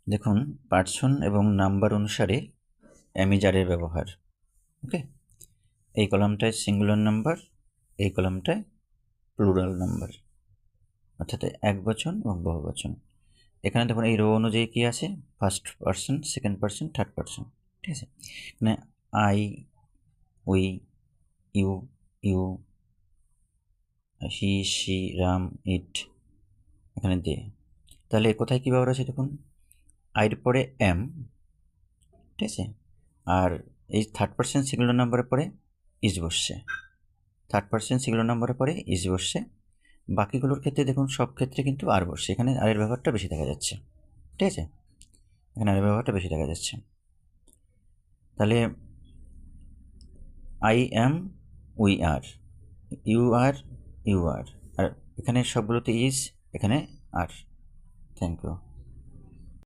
দেখুন পার্সন এবং নাম্বার অনুসারে অ্যামিজারের ব্যবহার। ওকে, এই কলামটায় সিঙ্গুলার নাম্বার, এই কলামটায় প্লুরাল নাম্বার, অর্থাৎ একবচন এবং বহুবচন। এখানে দেখুন এই রো অনুযায়ী কী আছে, first person, second person, third person. ঠিক আছে, মানে I, we, you, you, he, she, Ram, it, এখানে দে। তাহলে কোথায় কী ব্যবহার আছে দেখুন, আইয়ের পরে এম, ঠিক আছে, আর এই থার্ড পার্সন সিঙ্গুলার নাম্বারের পরে ইজ বসছে, থার্ড পার্সন সিঙ্গুলার নাম্বারের পরে ইজ বসছে। বাকিগুলোর ক্ষেত্রে দেখুন সব ক্ষেত্রে কিন্তু আর বসছে, এখানে আরের ব্যবহারটা বেশি দেখা যাচ্ছে। ঠিক আছে, এখানে আরের ব্যবহারটা বেশি দেখা যাচ্ছে। তাহলে I am, we are, you are, you are, আর এখানে সবগুলোতে ইজ, এখানে আর। Thank you.